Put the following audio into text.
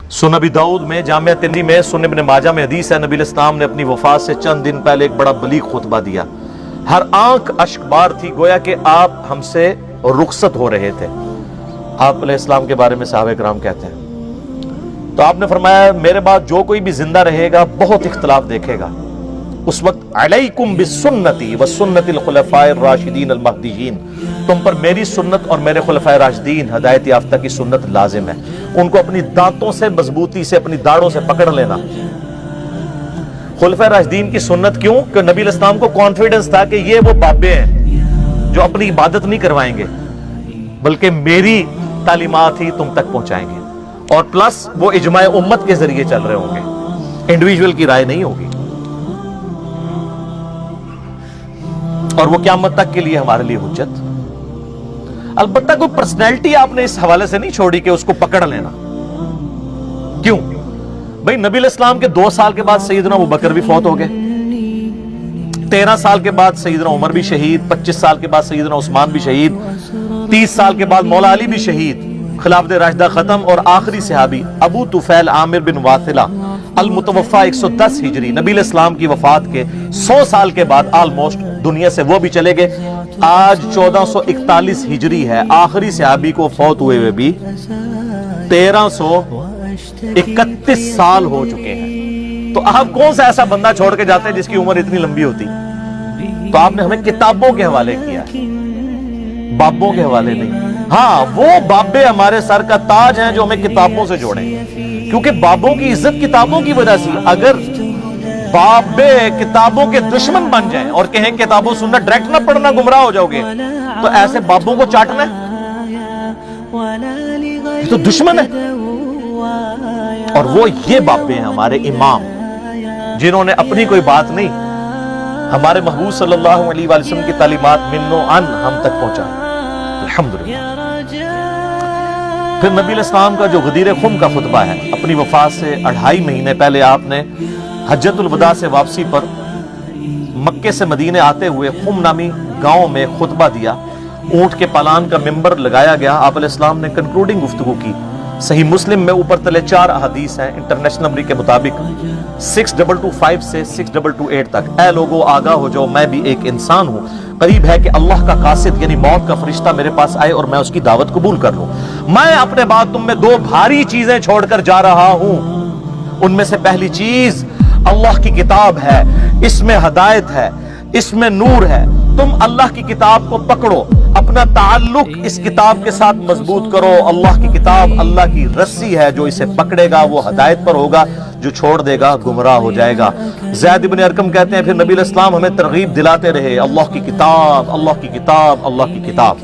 सुन नबी दाऊद में, जामिया तिर्मिज़ी में, सुन इब्न माजा में हदीस है, नबी इस्लाम ने अपनी वफात से चंद दिन पहले एक बड़ा बलीग खुतबा दिया। हर आंख अश्कबार थी, गोया कि आप हमसे रुखसत हो रहे थे। आप अलैहिस्सलाम के बारे में सहाबा किराम कहते हैं, तो आपने फरमाया मेरे बाद जो कोई भी जिंदा रहेगा बहुत इख्तिलाफ देखेगा। उस वक्त अलैकुम बिस्सुन्नती व सुन्नतिल खुलफाए राशिदीन अल महदीयीन, तुम पर मेरी सुन्नत और मेरे खुलफाए राशिदीन हिदायत याफ्ता की सुन्नत लाजिम है। उनको अपनी दांतों से मजबूती से, अपनी दाढ़ों से पकड़ लेना। खुलफाए राशिदीन की सुन्नत क्यों? कि नबी इस्लाम को कॉन्फिडेंस था कि ये वो बाबे हैं जो अपनी इबादत नहीं करवाएंगे, बल्कि मेरी तालीमात ही तुम तक पहुंचाएंगे, और प्लस वो इजमाए उम्मत के जरिए चल रहे होंगे, इंडिविजुअल की राय नहीं होगी, और वो क़यामत तक के लिए हमारे लिए हुज्जत। अलबत्ता कोई पर्सनैलिटी आपने इस हवाले से नहीं छोड़ी कि उसको पकड़ लेना। क्यों भाई? नबी इस्लाम के 2 साल के बाद सैयदना अबू बकर भी फौत हो गए, 13 साल के बाद सैयदना उमर भी शहीद, 25 साल के बाद सैयदना उस्मान भी शहीद, 30 साल के बाद मौला अली भी शहीद, खिलाफत राशिदा खत्म, और आखिरी सहाबी अबू तुफैल आमिर बिन वासिला अल मुतवफ़ा 110 हिजरी, नबी इस्लाम की वफात के 100 साल के बाद ऑलमोस्ट दुनिया से वो भी चले गए। आज 1441 हिजरी है, आखिरी सहाबी को फौत हुए भी 1331 साल हो चुके हैं। तो आप कौन सा ऐसा बंदा छोड़ के जाते हैं जिसकी उम्र इतनी लंबी होती? तो आपने हमें किताबों के हवाले किया, बाबों के हवाले नहीं। हाँ, वो बाबे हमारे सर का ताज हैं जो हमें किताबों से जोड़े, क्योंकि बाबों की इज्जत किताबों की वजह से। अगर बाबे किताबों के दुश्मन बन जाएं और कहें किताबों सुनना, डायरेक्ट ना पढ़ना, गुमराह हो जाओगे, तो ऐसे बाबों को चाटना ये तो दुश्मन है। और वो ये बाबे हैं हमारे इमाम, जिन्होंने अपनी कोई बात नहीं, हमारे महबूब सल्लल्लाहु अलैहि वसल्लम की तालीमात मिन्नो अन हम तक पहुंचा, अल्हम्दुलिल्लाह। फिर नबी इस्लाम का जो गदीर खुम का खुतबा है, अपनी वफात से 2.5 महीने पहले आपने हज्जतुल वदा से वापसी पर मक्के से मदीने आते हुए खुम नामी गांव में खुतबा दिया। ऊंट के पालान का मिंबर लगाया गया। आप अलैहिस्सलाम ने कंक्लूडिंग गुफ्तगू की। सही मुस्लिम में ऊपर तले 4 अहादीस हैं इंटरनेशनल नंबर के मुताबिक 6225 से 6228 तक। ऐ लोगों आगाह हो जाओ, मैं भी एक इंसान हूं, करीब है कि अल्लाह का कासिद यानी मौत का फरिश्ता मेरे पास आए और मैं उसकी दावत कबूल कर लूं। मैं अपने बाद तुम में 2 भारी चीजें छोड़कर जा रहा हूं। उनमें से पहली चीज अल्लाह की किताब है, इसमें हदायत है, इसमें नूर है। तुम अल्लाह की किताब को पकड़ो, अपना ताल्लुक इस किताब के साथ मजबूत करो। अल्लाह की किताब अल्लाह की रस्सी है, जो इसे पकड़ेगा वो हदायत पर होगा, जो छोड़ देगा गुमराह हो जाएगा। ज़ैद इब्न अरकम कहते हैं फिर नबी इस्लाम हमें तरगीब दिलाते रहे, अल्लाह की किताब, अल्लाह की किताब, अल्लाह की किताब।